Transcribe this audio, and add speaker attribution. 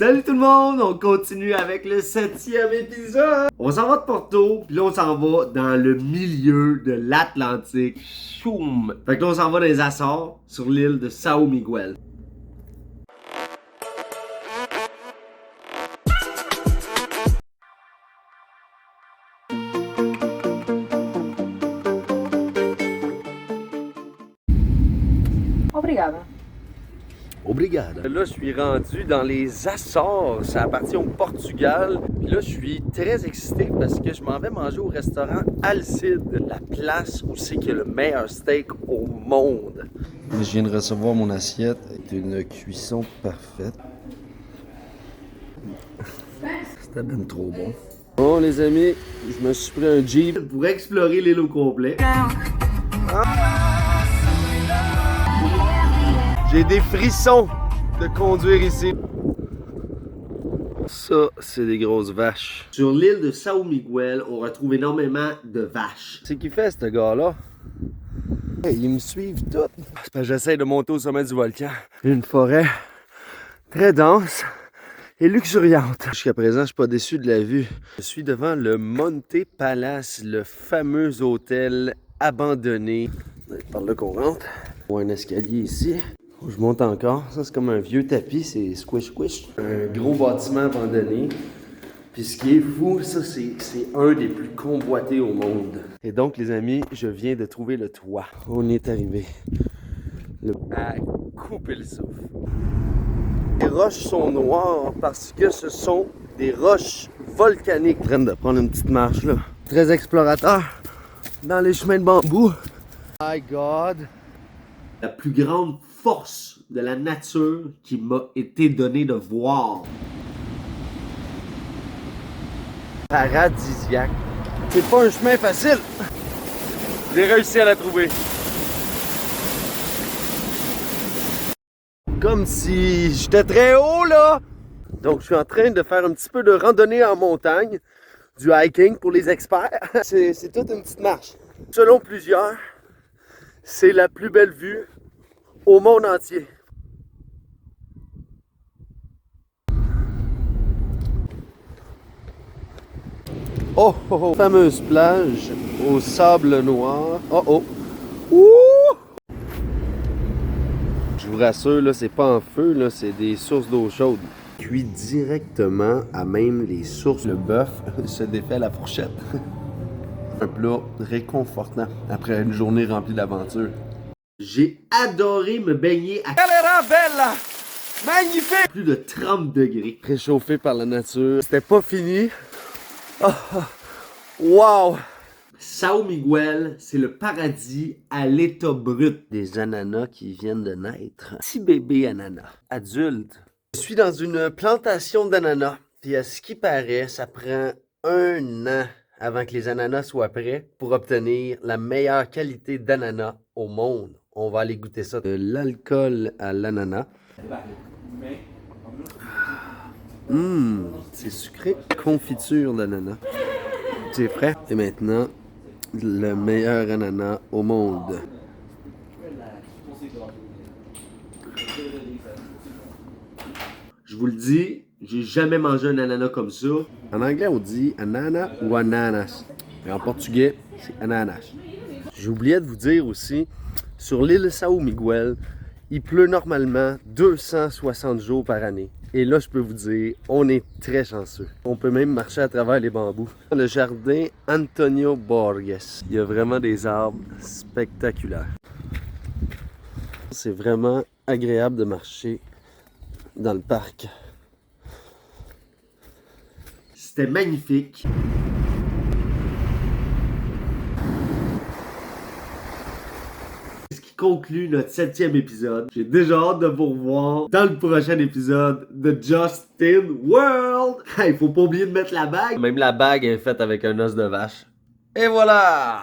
Speaker 1: Salut tout le monde, on continue avec le 7e épisode. On s'en va de Porto, puis là on s'en va dans le milieu de l'Atlantique. Choum! Fait que là on s'en va dans les Açores, sur l'île de São Miguel.
Speaker 2: Obrigada.
Speaker 1: Obrigado. Là, je suis rendu dans les Açores. Ça appartient au Portugal. Puis là, je suis très excité parce que je m'en vais manger au restaurant Alcide, la place où c'est qu'il y a le meilleur steak au monde.
Speaker 3: Je viens de recevoir mon assiette avec une cuisson parfaite. C'était même trop bon.
Speaker 1: Bon, les amis, je me suis pris un Jeep pour explorer l'île au complet. J'ai des frissons de conduire ici. Ça, c'est des grosses vaches. Sur l'île de São Miguel, on retrouve énormément de vaches. C'est qui fait, ce gars-là? Hey, ils me suivent tous. C'est parce que j'essaie de monter au sommet du volcan. Une forêt très dense et luxuriante. Jusqu'à présent, je suis pas déçu de la vue. Je suis devant le Monte Palace, le fameux hôtel abandonné. C'est par là qu'on rentre. On a un escalier ici. Je monte encore. Ça, c'est comme un vieux tapis. C'est squish squish. Un gros bâtiment abandonné. Puis ce qui est fou, ça, c'est un des plus convoités au monde. Et donc, les amis, je viens de trouver le toit. On y est arrivé. À couper le souffle. Les roches sont noires parce que ce sont des roches volcaniques. Je train de prendre une petite marche, là. Très explorateur dans les chemins de bambou. My God! La plus grande force de la nature qui m'a été donnée de voir. Paradisiaque. C'est pas un chemin facile. J'ai réussi à la trouver. Comme si j'étais très haut, là. Donc, je suis en train de faire un petit peu de randonnée en montagne. Du hiking pour les experts. C'est toute une petite marche. Selon plusieurs, c'est la plus belle vue au monde entier. Oh, oh, oh. Fameuse plage au sable noir. Oh, oh. Ouh! Je vous rassure, là, c'est pas en feu, là, c'est des sources d'eau chaude. Cuit directement à même les sources. Le bœuf se défait à la fourchette. Un plat réconfortant après une journée remplie d'aventure. J'ai adoré me baigner à Calera Bella! Magnifique! Plus de 30 degrés. Réchauffé par la nature. C'était pas fini. Oh, oh. Wow! São Miguel, c'est le paradis à l'état brut. Des ananas qui viennent de naître. Petit bébé ananas. Adulte. Je suis dans une plantation d'ananas. Puis à ce qui paraît, ça prend 1 an avant que les ananas soient prêts pour obtenir la meilleure qualité d'ananas au monde. On va aller goûter ça. De l'alcool à l'ananas. C'est sucré. Confiture d'ananas. C'est frais. Et maintenant, le meilleur ananas au monde. Je vous le dis, j'ai jamais mangé un ananas comme ça. En anglais, on dit ananas ou ananas. Mais en portugais, c'est ananas. J'ai oublié de vous dire aussi, sur l'île São Miguel, il pleut normalement 260 jours par année. Et là, je peux vous dire, on est très chanceux. On peut même marcher à travers les bambous. Le jardin Antonio Borges. Il y a vraiment des arbres spectaculaires. C'est vraiment agréable de marcher dans le parc. C'était magnifique. Ce qui conclut notre 7e épisode. J'ai déjà hâte de vous revoir dans le prochain épisode de Justin World. Il faut pas oublier de mettre la bague. Même la bague est faite avec un os de vache. Et voilà!